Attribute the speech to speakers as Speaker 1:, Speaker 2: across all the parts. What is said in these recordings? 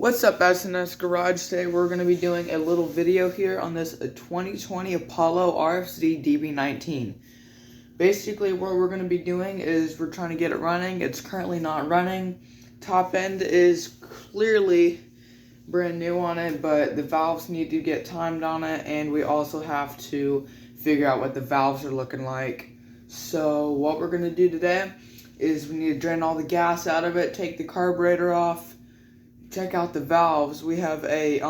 Speaker 1: What's up, SNS Garage? Today we're going to be doing a little video here on this 2020 Apollo RFC DB19. Basically what we're going to be doing is we're trying to get it running. It's currently not running. Top end is clearly brand new on it, but the valves need to get timed on it, and we also have to figure out what the valves are looking like. So what we're going to do today is we need to drain all the gas out of it, take the carburetor off, check out the valves. We have a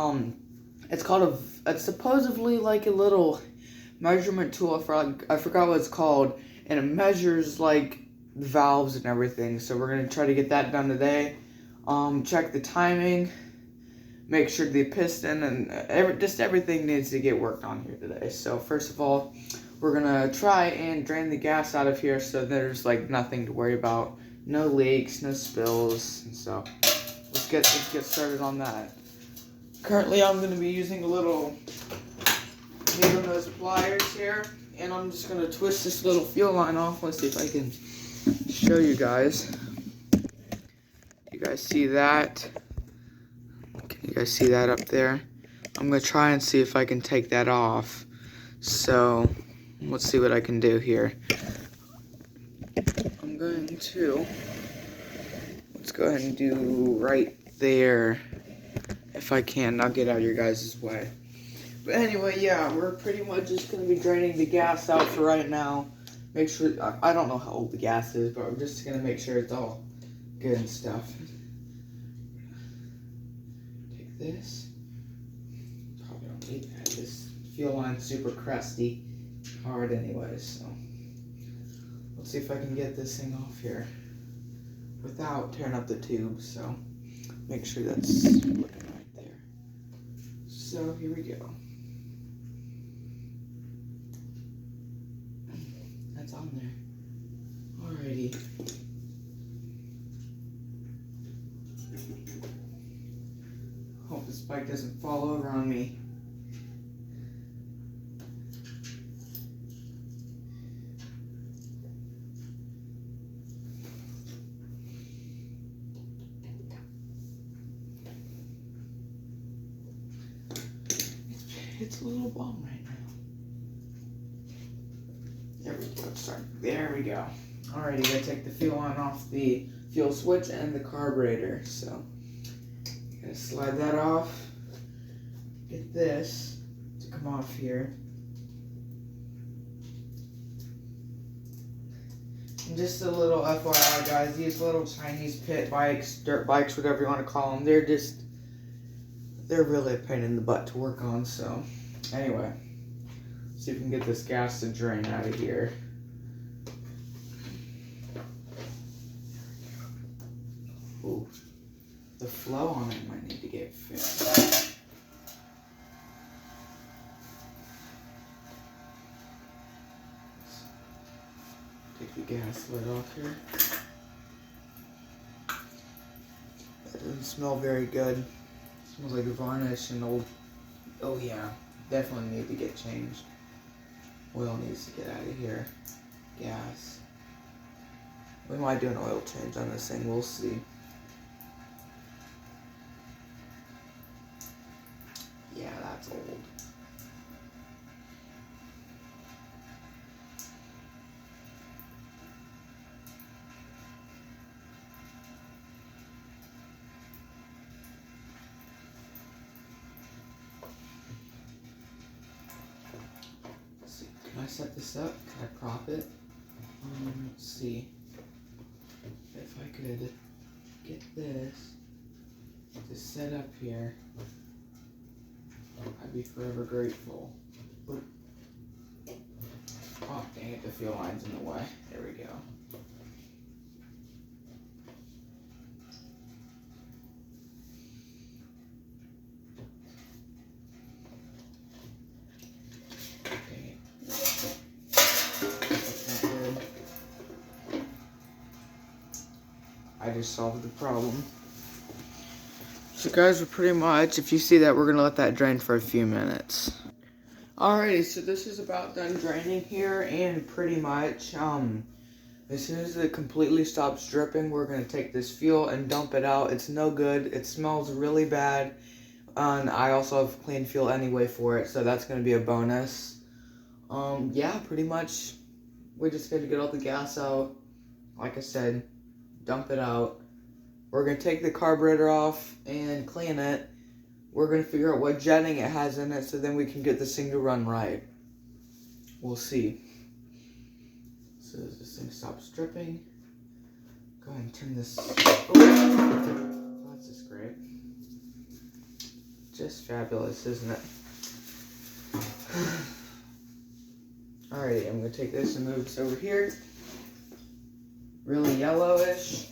Speaker 1: it's supposedly like a little measurement tool. I forgot what it's called, and it measures like the valves and everything. So we're gonna try to get that done today. Check the timing, make sure the piston and everything needs to get worked on here today. So first of all, we're gonna try and drain the gas out of here so there's like nothing to worry about, no leaks, no spills. So let's get started on that. Currently, I'm going to be using a little needle nose pliers here, and I'm just going to twist this little fuel line off. Let's see if I can show you guys. You guys see that? Can you guys see that up there? I'm going to try and see if I can take that off. So let's see what I can do here. I'm going to, let's go ahead and do right there. If I can, I'll get out of your guys' way. But anyway, yeah, we're pretty much just going to be draining the gas out for right now. Make sure, I don't know how old the gas is, but I'm just going to make sure it's all good and stuff. Take this. Probably don't need that. This fuel line's super crusty. Hard anyways, so. Let's see if I can get this thing off here without tearing up the tube, so make sure that's looking right there. So here we go. That's on there. Alrighty. Hope this bike doesn't fall over on me. It's a little bomb right now. There we go. There we go. Alrighty, gotta take the fuel line off the fuel switch and the carburetor. So, gotta slide that off. Get this to come off here. And just a little FYI, guys. These little Chinese pit bikes, dirt bikes, whatever you want to call them, they're really a pain in the butt to work on. So anyway, see if we can get this gas to drain out of here. Ooh, the flow on it might need to get fixed. Take the gas lid off here. That doesn't smell very good. Smells like varnish and old. Oh yeah, definitely need to get changed. Oil needs to get out of here. Gas. We might do an oil change on this thing. We'll see. Yeah, that's old. Can I set this up? Can I prop it? Let's see. If I could get this to set up here, I'd be forever grateful. Oh, dang it, the fuel line's in the way. There we go. I just solved the problem. So guys, we're pretty much, if you see that, we're gonna let that drain for a few minutes. Alrighty, so this is about done draining here, and pretty much, As soon as it completely stops dripping, we're going to take this fuel and dump it out. It's no good. It smells really bad. And I also have clean fuel anyway for it, so that's going to be a bonus. Yeah, pretty much. We just got to get all the gas out. Like I said, dump it out. We're going to take the carburetor off and clean it. We're going to figure out what jetting it has in it so then we can get this thing to run right. We'll see. So as this thing stops dripping, go ahead and turn this. Oh, that's just great. Just fabulous, isn't it? Alrighty, I'm going to take this and move this over here. Really yellowish.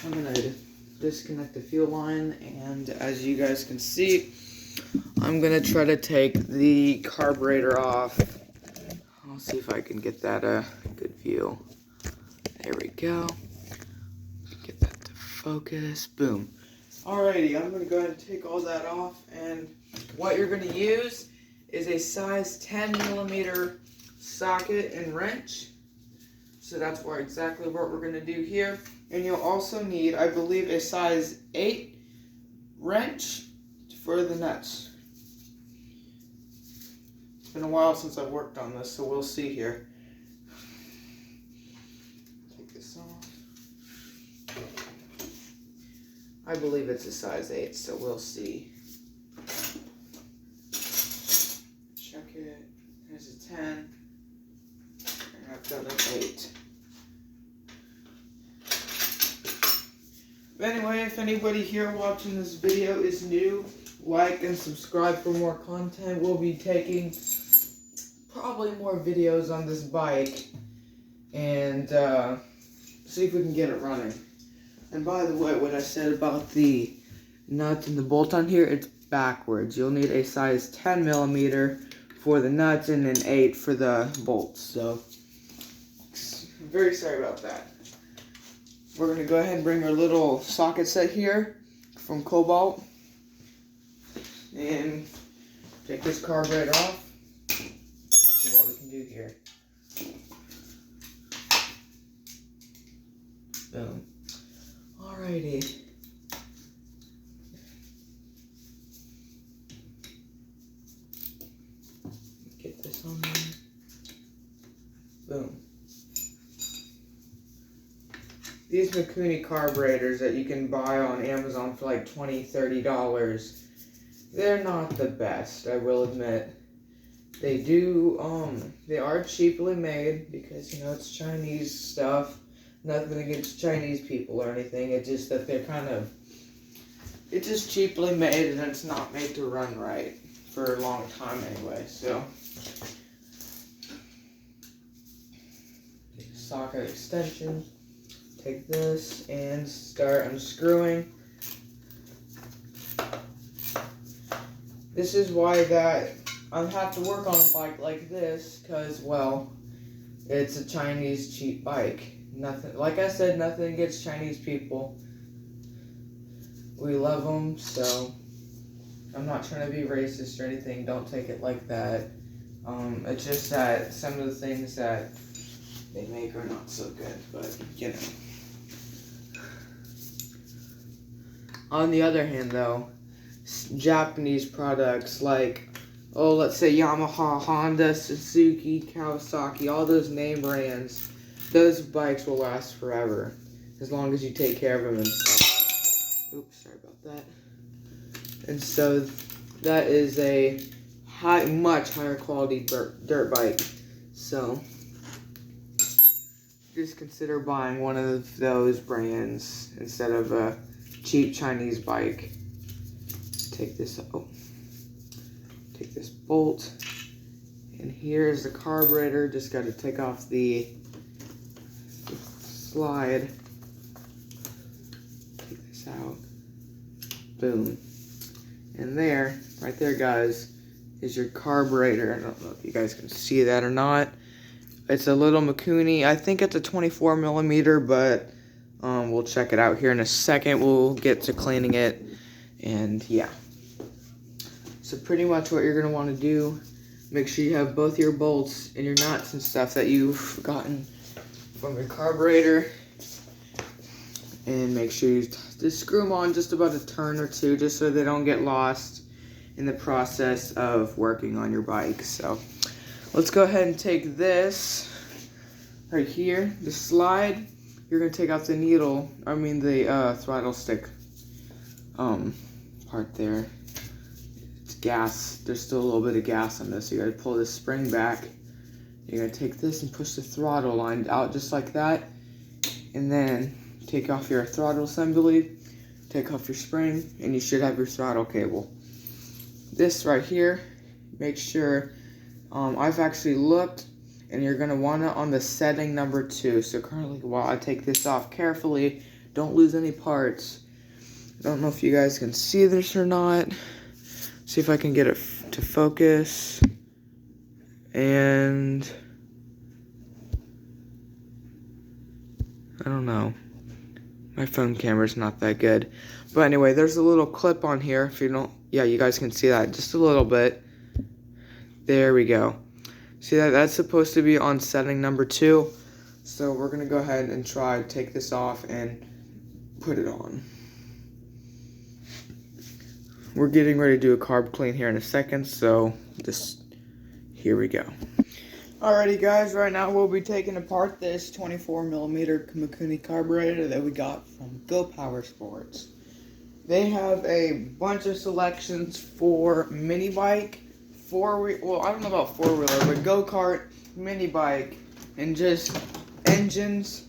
Speaker 1: I'm going to disconnect the fuel line, and as you guys can see, I'm going to try to take the carburetor off. I'll see if I can get that a good view. There we go. Get that to focus. Boom. Alrighty, I'm going to go ahead and take all that off, and what you're going to use is a size 10mm socket and wrench. So that's exactly what we're going to do here. And you'll also need, I believe, a size 8 wrench for the nuts. It's been a while since I've worked on this, so we'll see here. Take this off. I believe it's a size 8, so we'll see. Check it. There's a 10. And I've got an 8. But anyway, if anybody here watching this video is new, like and subscribe for more content. We'll be taking probably more videos on this bike and see if we can get it running. And by the way, what I said about the nuts and the bolt on here, it's backwards. You'll need a size 10mm for the nuts and an 8 for the bolts. So, I'm very sorry about that. We're going to go ahead and bring our little socket set here from Cobalt and take this carburetor off. See what we can do here. Boom. Alrighty. Get this on there. Boom. These Mikuni carburetors that you can buy on Amazon for like $20, $30, they're not the best, I will admit. They are cheaply made because, you know, it's Chinese stuff. Nothing against Chinese people or anything. It's just that they're it's just cheaply made and it's not made to run right for a long time anyway, so. Take a socket extension. Take this and start unscrewing. This is why I have to work on a bike like this, because, well, it's a Chinese cheap bike. Nothing, like I said, nothing against Chinese people. We love them, so I'm not trying to be racist or anything. Don't take it like that. It's just that some of the things that they make are not so good, but, you know. On the other hand, though, Japanese products like, let's say Yamaha, Honda, Suzuki, Kawasaki, all those name brands, those bikes will last forever, as long as you take care of them and stuff. Oops, sorry about that. And so, that is a much higher quality dirt bike. So, just consider buying one of those brands instead of a cheap Chinese bike. Take this bolt, and here's the carburetor. Just got to take off the slide. Take this out. Boom. And right there, guys, is your carburetor. I don't know if you guys can see that or not. It's a little Mikuni. I think it's a 24mm, but we'll check it out here in a second. We'll get to cleaning it, and yeah. So pretty much what you're going to want to do, make sure you have both your bolts and your nuts and stuff that you've gotten from your carburetor. And make sure you just screw them on just about a turn or two, just so they don't get lost in the process of working on your bike. So let's go ahead and take this right here, the slide. You're gonna take out the the throttle stick part there. It's gas. There's still a little bit of gas on this. So you gotta pull this spring back. You're gonna take this and push the throttle line out just like that, and then take off your throttle assembly, take off your spring, and you should have your throttle cable. This right here, make sure, I've actually looked, and you're gonna want it on the setting number 2. So currently, while I take this off carefully, don't lose any parts. I don't know if you guys can see this or not. See if I can get it to focus. And I don't know. My phone camera's not that good. But anyway, there's a little clip on here. If you don't, yeah, you guys can see that just a little bit. There we go. See that? That's supposed to be on setting number 2. So we're going to go ahead and try to take this off and put it on. We're getting ready to do a carb clean here in a second. So here we go. Alrighty guys, right now we'll be taking apart this 24mm Mikuni carburetor that we got from Go Power Sports. They have a bunch of selections for mini bike, well, I don't know about four-wheeler, but go-kart, mini bike, and just engines.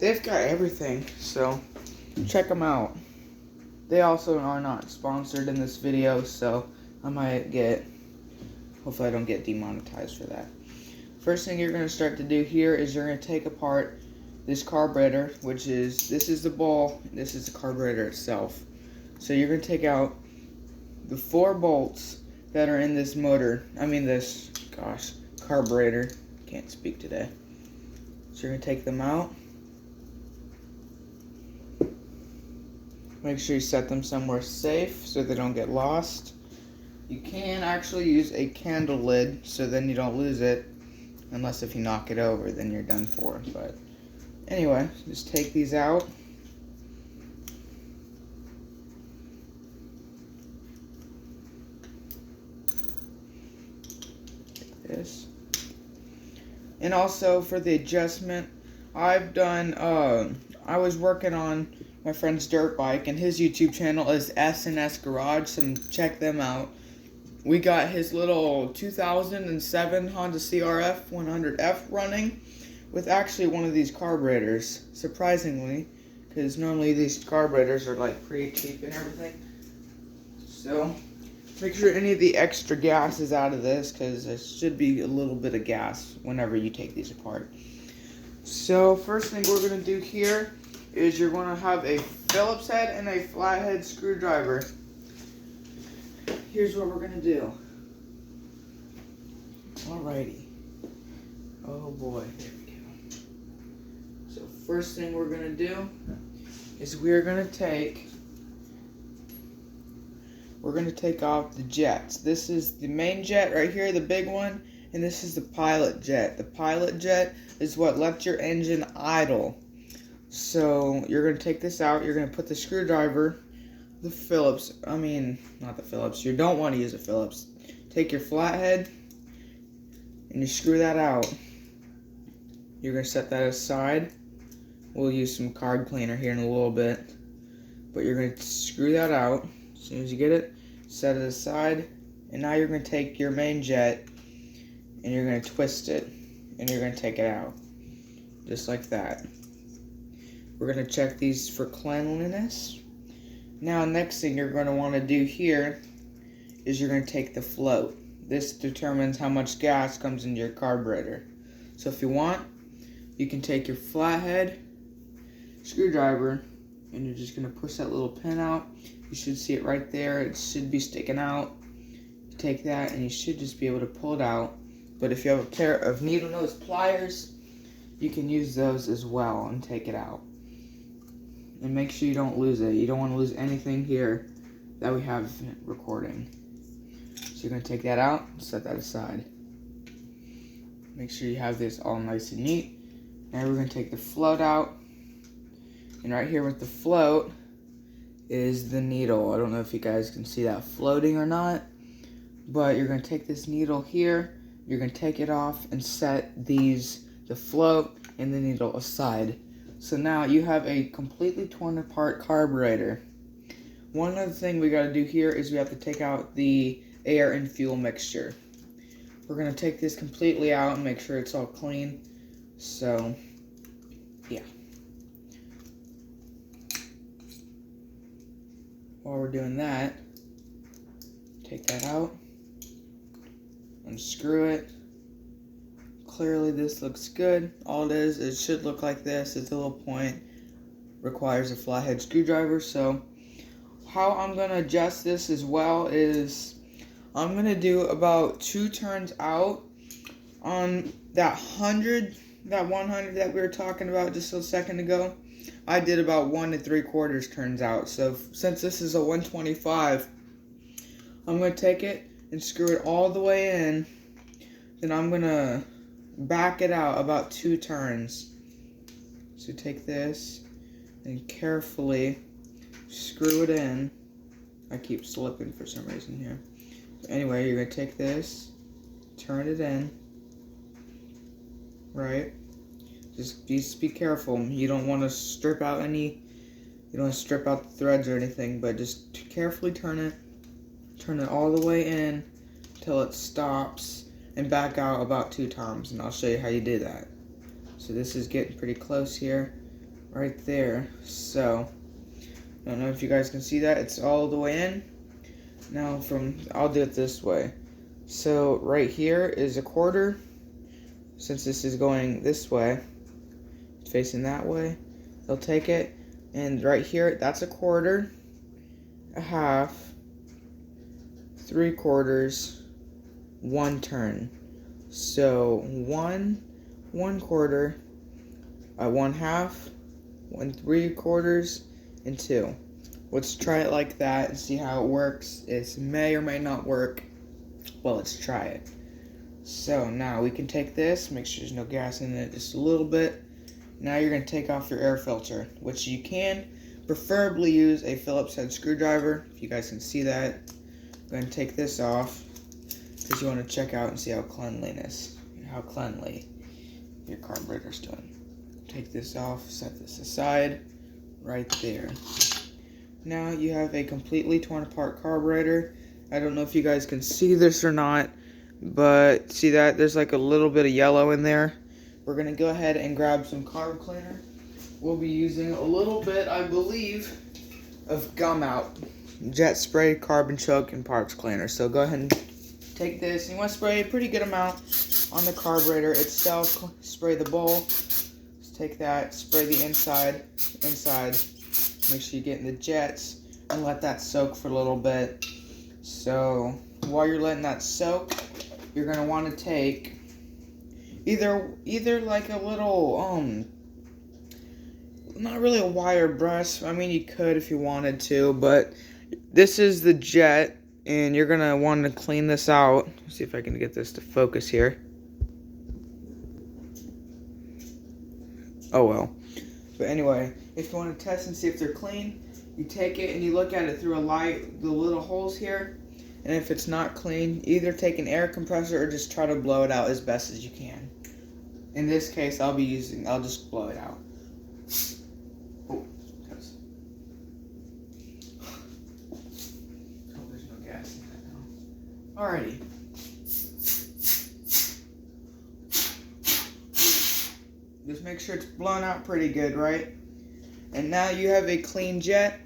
Speaker 1: They've got everything, so check them out. They also are not sponsored in this video, so I might hopefully I don't get demonetized for that. First thing you're going to start to do here is you're going to take apart this carburetor, this is the ball, this is the carburetor itself. So you're going to take out the 4 bolts that are in this carburetor. Can't speak today. So you're going to take them out. Make sure you set them somewhere safe so they don't get lost. You can actually use a candle lid so then you don't lose it. Unless if you knock it over, then you're done for. But anyway, just take these out. Like this. And also for the adjustment, I've done, I was working on my friend's dirt bike, and his YouTube channel is S&S Garage, so check them out. We got his little 2007 Honda CRF 100F running with actually one of these carburetors, surprisingly, because normally these carburetors are like pretty cheap and everything. So make sure any of the extra gas is out of this, because there should be a little bit of gas whenever you take these apart. So first thing we're going to do here is you're going to have a Phillips head and a flathead screwdriver. Here's what we're going to do. Alrighty. Oh boy, here we go. So first thing we're going to do is we're going to take off the jets. This is the main jet right here, the big one, and this is the pilot jet. The pilot jet is what left your engine idle. So you're going to take this out, you're going to put the screwdriver, the Phillips, not the Phillips, you don't want to use a Phillips. Take your flathead, and you screw that out. You're going to set that aside. We'll use some carb cleaner here in a little bit. But you're going to screw that out. As soon as you get it, set it aside. And now you're going to take your main jet, and you're going to twist it. And you're going to take it out. Just like that. We're going to check these for cleanliness. Now, next thing you're going to want to do here is you're going to take the float. This determines how much gas comes into your carburetor. So if you want, you can take your flathead screwdriver and you're just going to push that little pin out. You should see it right there. It should be sticking out. You take that and you should just be able to pull it out. But if you have a pair of needle nose pliers, you can use those as well and take it out. And make sure you don't lose it. You don't want to lose anything here that we have recording. So you're going to take that out and set that aside. Make sure you have this all nice and neat. Now we're going to take the float out. And right here with the float is the needle. I don't know if you guys can see that floating or not. But you're going to take this needle here. You're going to take it off and set the float and the needle aside. So now you have a completely torn apart carburetor. One other thing we got to do here is we have to take out the air and fuel mixture. We're going to take this completely out and make sure it's all clean. So, yeah. While we're doing that, take that out, unscrew it. Clearly this looks good. All it is, it should look like this. It's a little point, requires a flathead screwdriver. So how I'm going to adjust this as well is I'm going to do about 2 turns out on that 100 that we were talking about just a second ago. I did about 1 3/4 turns out. So since this is a 125, I'm going to take it and screw it all the way in. Then I'm going to back it out about 2 turns. So take this and carefully screw it in. I keep slipping for some reason here. Anyway, you're going to take this, turn it in, right? Just be careful. You don't want to strip out the threads or anything, but just carefully turn it all the way in till it stops, and back out about 2 times, and I'll show you how you do that. So this is getting pretty close here, right there. So I don't know if you guys can see that. It's all the way in. Now I'll do it this way. So right here is a 1/4. Since this is going this way, facing that way, they'll take it, and right here, that's a 1/4, a 1/2, 3/4, 1 turn. So 1 1/4, 1/2, 1 3/4, and 2. Let's try it like that and see how it works. It may or may not work. Well, let's try it. So now we can take this, make sure there's no gas in it, just a little bit. Now you're going to take off your air filter, which you can preferably use a Phillips head screwdriver. If you guys can see that, I'm going to take this off because you want to check out and see how cleanly your carburetor's doing. Take this off, set this aside, right there. Now you have a completely torn apart carburetor. I don't know if you guys can see this or not, but see that? There's like a little bit of yellow in there. We're going to go ahead and grab some carb cleaner. We'll be using a little bit, I believe, of gum out, jet spray, carbon choke, and parts cleaner. So go ahead and take this. You want to spray a pretty good amount on the carburetor itself. Spray the bowl. Just take that, spray the inside. Make sure you get in the jets and let that soak for a little bit. So while you're letting that soak, you're going to want to take either like a little, not really a wire brush. I mean, you could if you wanted to, but this is the jet, and you're going to want to clean this out. Let's see if I can get this to focus here. Oh well. But anyway, if you want to test and see if they're clean, you take it and you look at it through the little holes here. And if it's not clean, either take an air compressor or just try to blow it out as best as you can. In this case, I'll just blow it out. Oh, there's no gas in that now. Alrighty. Just make sure it's blown out pretty good, right? And now you have a clean jet.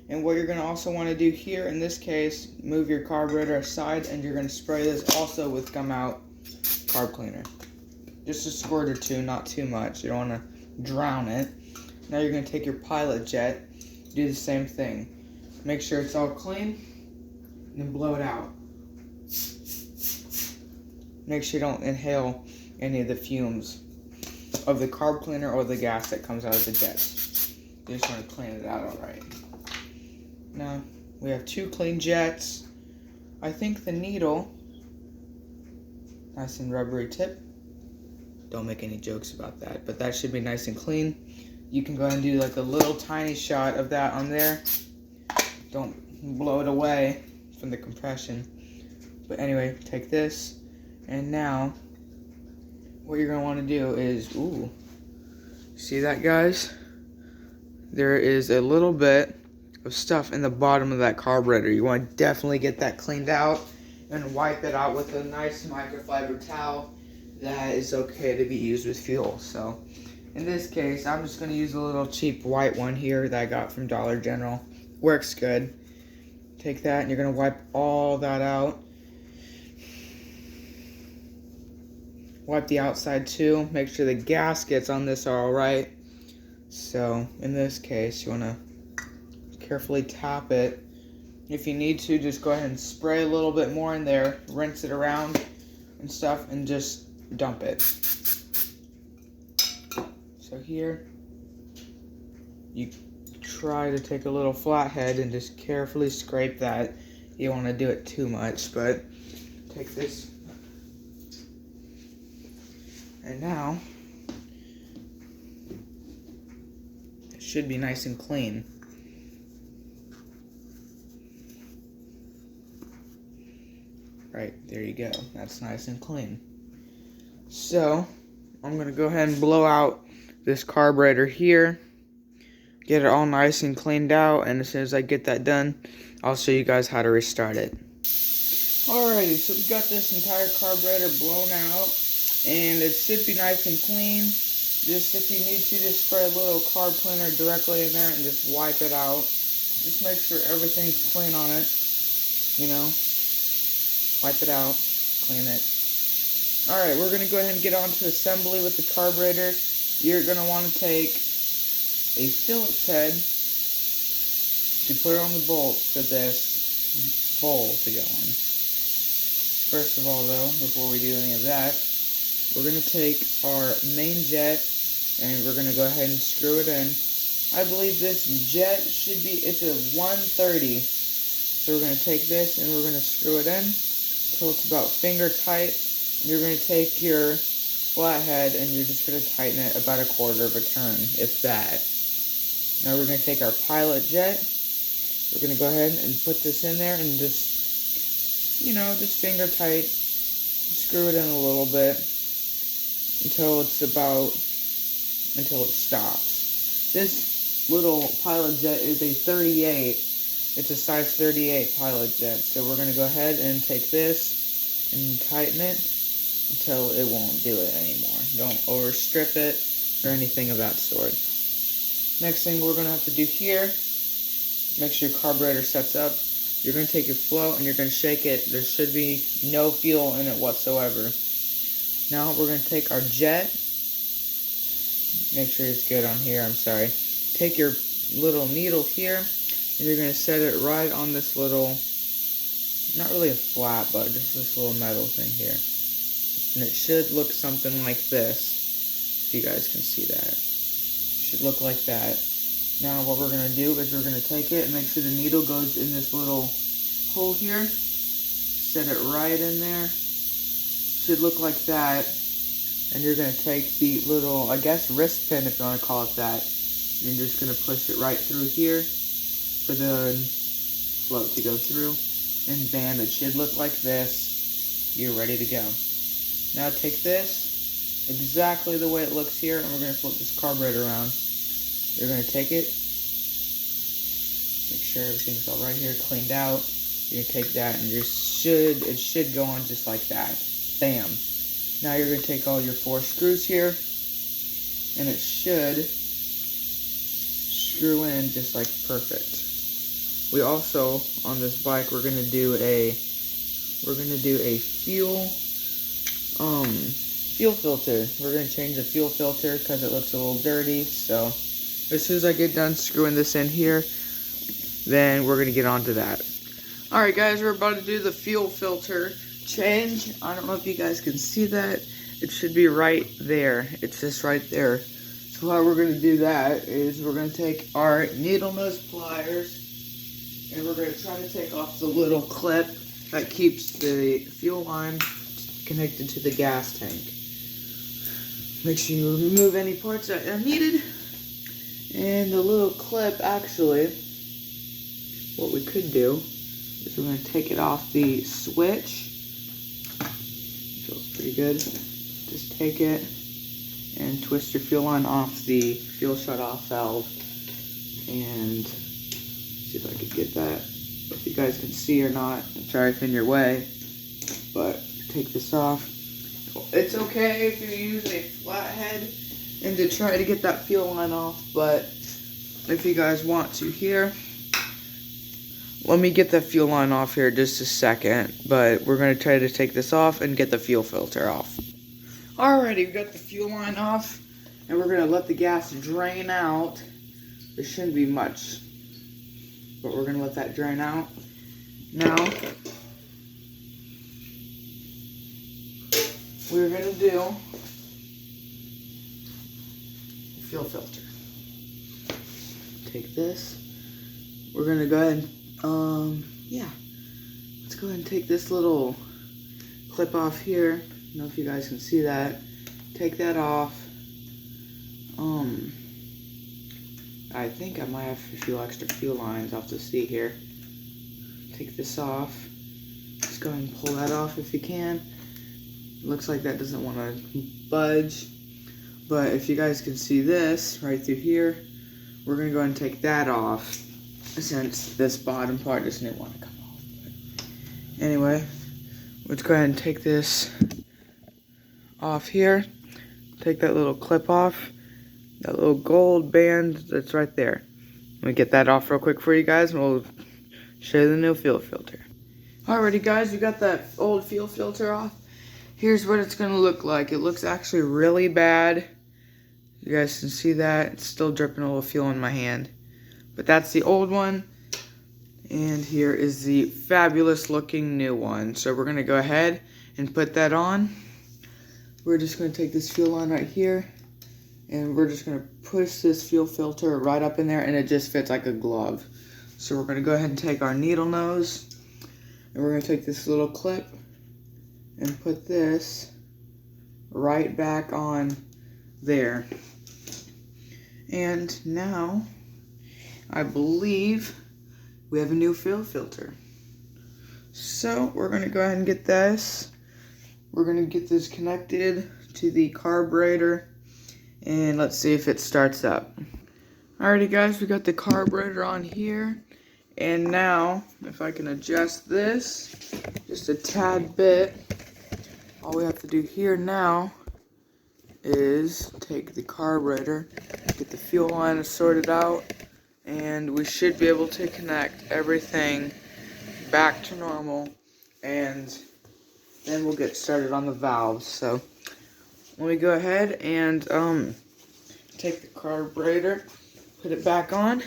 Speaker 1: And what you're going to also want to do here, in this case, move your carburetor aside, and you're going to spray this also with gum out carb cleaner. Just a squirt or 2, not too much. You don't want to drown it. Now you're going to take your pilot jet, do the same thing. Make sure it's all clean, and then blow it out. Make sure you don't inhale any of the fumes of the carb cleaner or the gas that comes out of the jets. You just want to clean it out alright. Now, we have 2 clean jets. I think the needle, nice and rubbery tip, don't make any jokes about that. But that should be nice and clean. You can go ahead and do like a little tiny shot of that on there. Don't blow it away from the compression. But anyway, take this, and now what you're gonna want to do is, ooh, see that, guys? There is a little bit of stuff in the bottom of that carburetor. You want to definitely get that cleaned out and wipe it out with a nice microfiber towel that is okay to be used with fuel. So in this case, I'm just going to use a little cheap white one here that I got from Dollar General. Works good. Take that and you're going to wipe all that out. Wipe the outside too. Make sure the gaskets on this are alright. So in this case, you want to carefully tap it. If you need to, just go ahead and spray a little bit more in there, rinse it around and stuff, and just dump it. So here, you try to take a little flathead and just carefully scrape that. You don't want to do it too much, but take this. And now, it should be nice and clean. Right, there you go. That's nice and clean. So, I'm going to go ahead and blow out this carburetor here. Get it all nice and cleaned out. And as soon as I get that done, I'll show you guys how to restart it. Alrighty, so we got this entire carburetor blown out. And it should be nice and clean. Just if you need to, just spray a little carb cleaner directly in there and just wipe it out. Just make sure everything's clean on it. You know. Wipe it out, clean it. Alright, we're going to go ahead and get on to assembly with the carburetor. You're going to want to take a Phillips head to put on the bolts for this bowl to go on. First of all though, before we do any of that, we're going to take our main jet and we're going to go ahead and screw it in. I believe this jet should be, it's a 130. So we're going to take this and we're going to screw it in until it's about finger tight, and you're going to take your flathead and you're just going to tighten it about a quarter of a turn, if that. Now we're going to take our pilot jet, we're going to go ahead and put this in there and just, you know, just finger tight, screw it in a little bit until it stops. This little pilot jet is a 38. It's a size 38 pilot jet, so we're going to go ahead and take this and tighten it until it won't do it anymore. Don't overstrip it or anything of that sort. Next thing we're going to have to do here, make sure your carburetor sets up. You're going to take your float and you're going to shake it. There should be no fuel in it whatsoever. Now we're going to take our jet. Make sure it's good on here, I'm sorry. Take your little needle here. And you're going to set it right on this little, not really a flat, but just this little metal thing here. And it should look something like this, if you guys can see that. It should look like that. Now what we're going to do is we're going to take it and make sure the needle goes in this little hole here. Set it right in there. Should look like that. And you're going to take the little, I guess, wrist pin, if you want to call it that. And you're just going to push it right through here for the float to go through, and bam, it should look like this. You're ready to go. Now take this exactly the way it looks here, and we're going to flip this carburetor around. You're going to take it, make sure everything's all right here, cleaned out. You're going to take that and it should go on just like that. Bam. Now you're going to take all your 4 screws here, and it should screw in just like perfect. We also, on this bike, we're gonna do a fuel filter. We're gonna change the fuel filter because it looks a little dirty. So as soon as I get done screwing this in here, then we're gonna get on to that. Alright guys, we're about to do the fuel filter change. I don't know if you guys can see that. It should be right there. It's just right there. So how we're gonna do that is we're gonna take our needle nose pliers and we're going to try to take off the little clip that keeps the fuel line connected to the gas tank. Make sure you remove any parts that are needed. And the little clip, actually, what we could do is we're going to take it off the switch. Feels pretty good. Just take it and twist your fuel line off the fuel shut-off valve. And see if I could get that, if you guys can see or not. I'm sorry if in your way, but take this off. It's okay if you use a flathead and to try to get that fuel line off, but if you guys want to here, let me get the fuel line off here just a second, but we're going to try to take this off and get the fuel filter off. Alrighty, we got the fuel line off, and we're going to let the gas drain out. There shouldn't be much, but we're going to let that drain out. Now, we're going to do fuel filter. Take this. We're going to go ahead and, let's go ahead and take this little clip off here. I don't know if you guys can see that. Take that off. I think I might have a few extra fuel lines. I'll have to see here. Take this off. Just go ahead and pull that off if you can. Looks like that doesn't want to budge. But if you guys can see this right through here, we're going to go ahead and take that off, since this bottom part just didn't want to come off. But anyway, let's go ahead and take this off here. Take that little clip off. That little gold band that's right there. Let me get that off real quick for you guys, and we'll show you the new fuel filter. Alrighty guys, we got that old fuel filter off. Here's what it's gonna look like. It looks actually really bad. You guys can see that. It's still dripping a little fuel in my hand. But that's the old one. And here is the fabulous looking new one. So we're gonna go ahead and put that on. We're just gonna take this fuel line right here, and we're just gonna push this fuel filter right up in there, and it just fits like a glove. So we're gonna go ahead and take our needle nose, and we're gonna take this little clip and put this right back on there. And now, I believe we have a new fuel filter. So we're gonna go ahead and get this. We're gonna get this connected to the carburetor, and let's see if it starts up. Alrighty guys, we got the carburetor on here. And now, if I can adjust this just a tad bit, all we have to do here now is take the carburetor, get the fuel line sorted out, and we should be able to connect everything back to normal, and then we'll get started on the valves. So let me go ahead and take the carburetor, put it back on,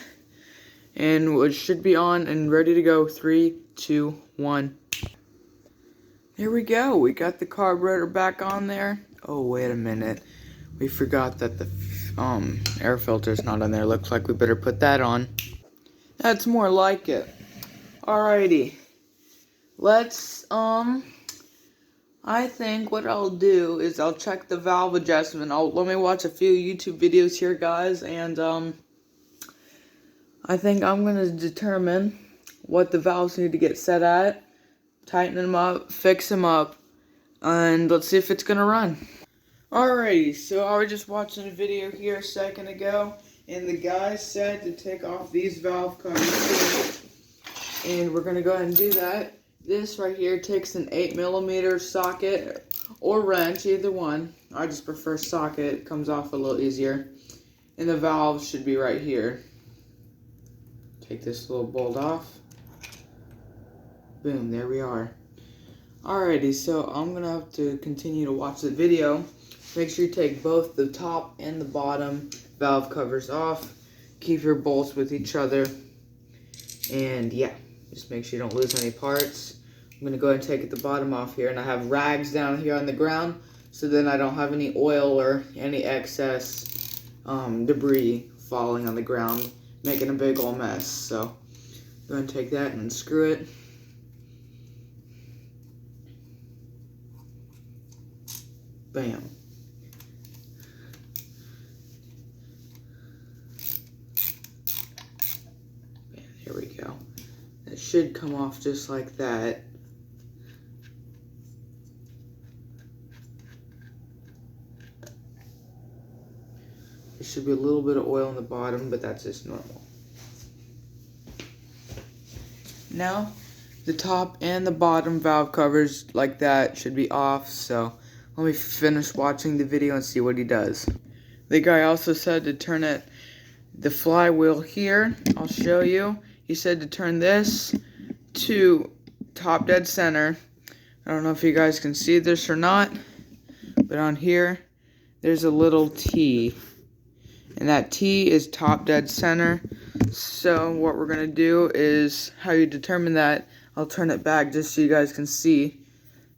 Speaker 1: and it should be on and ready to go. 3, 2, 1. Here we go. We got the carburetor back on there. Oh, wait a minute. We forgot that the air filter's not on there. Looks like we better put that on. That's more like it. Alrighty. Let's, I think what I'll do is I'll check the valve adjustment. Let me watch a few YouTube videos here, guys, and, I think I'm going to determine what the valves need to get set at, tighten them up, fix them up, and let's see if it's going to run. Alrighty, so I was just watching a video here a second ago, and the guy said to take off these valve covers here, and we're going to go ahead and do that. This right here takes an 8mm socket or wrench, either one. I just prefer socket, it comes off a little easier. And the valve should be right here. Take this little bolt off. Boom, there we are. Alrighty, so I'm gonna have to continue to watch the video. Make sure you take both the top and the bottom valve covers off. Keep your bolts with each other. And yeah, just make sure you don't lose any parts. I'm gonna go ahead and take the bottom off here, and I have rags down here on the ground, so then I don't have any oil or any excess debris falling on the ground, making a big old mess. So go ahead and take that and unscrew it. Bam. should come off just like that. There should be a little bit of oil in the bottom, but that's just normal. Now, the top and the bottom valve covers like that should be off, so let me finish watching the video and see what he does. The guy also said to turn the flywheel here. I'll show you. He said to turn this to top dead center. I don't know if you guys can see this or not, but on here, there's a little T. And that T is top dead center. So what we're going to do is, how you determine that, I'll turn it back just so you guys can see. I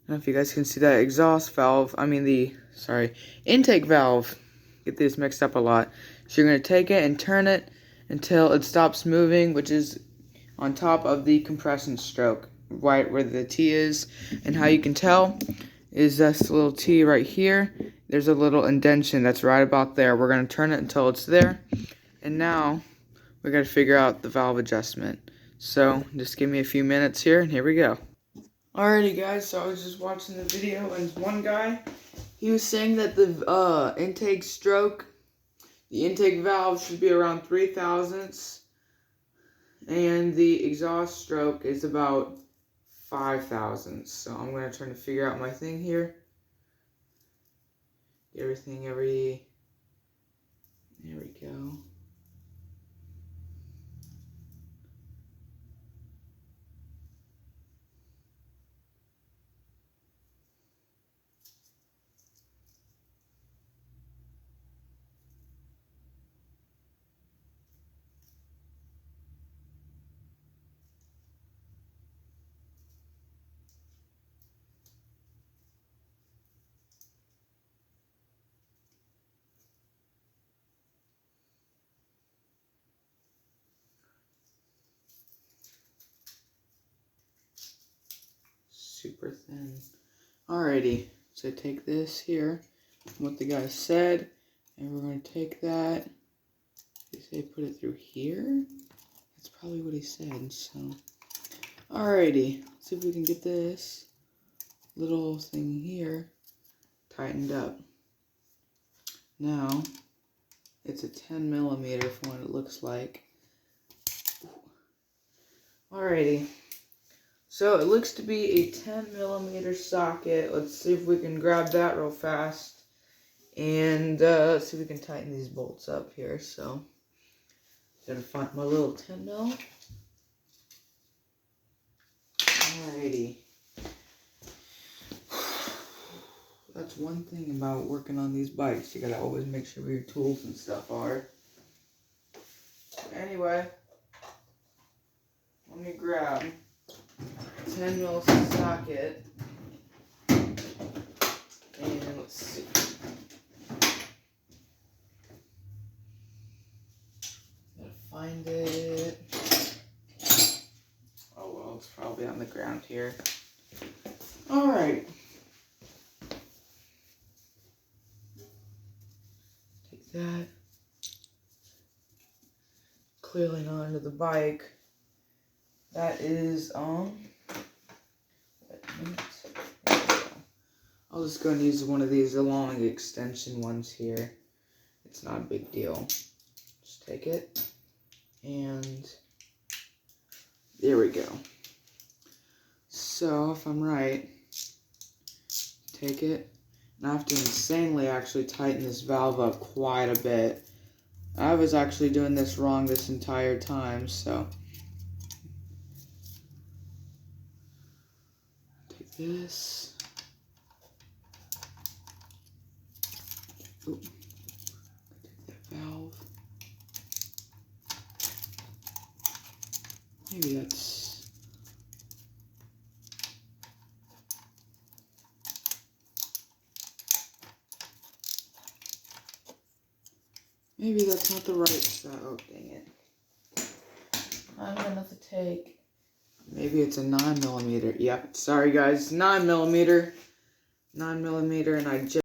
Speaker 1: don't know if you guys can see that exhaust valve, intake valve. Get these mixed up a lot. So you're going to take it and turn it until it stops moving, which is on top of the compression stroke, right where the T is. And how you can tell is this little T right here. There's a little indentation that's right about there. We're going to turn it until it's there. And now, we got to figure out the valve adjustment. So, just give me a few minutes here, and here we go. Alrighty guys, so I was just watching the video, and one guy, he was saying that the intake stroke, the intake valve should be around 3 thousandths, and the exhaust stroke is about 5 thousandths. So I'm going to try to figure out my thing here. Everything, there we go. Super thin. Alrighty, so take this here, what the guy said, and we're going to take that. Did he say put it through here? That's probably what he said, so. Alrighty, let's see if we can get this little thing here tightened up. Now, it's a 10 millimeter from what it looks like. Alrighty. So it looks to be a 10 millimeter socket. Let's see if we can grab that real fast. And let's see if we can tighten these bolts up here. So, gotta find my little 10 mil. Alrighty. That's one thing about working on these bikes. You gotta always make sure where your tools and stuff are. Anyway, let me grab 10 mil socket, and let's see. Gotta find it. Oh well, it's probably on the ground here. Alright. Take that. Clearly not under the bike. That is, I'll just go and use one of these long extension ones here. It's not a big deal. Just take it, and there we go. So, if I'm right, take it, and I have to insanely actually tighten this valve up quite a bit. I was actually doing this wrong this entire time, so. Take this. Oop. Take that valve. Maybe that's. Maybe that's not the right side. Oh, dang it. I'm gonna have to take. Maybe it's a 9 millimeter. Yep. Sorry, guys. 9 millimeter. 9 millimeter, and I just.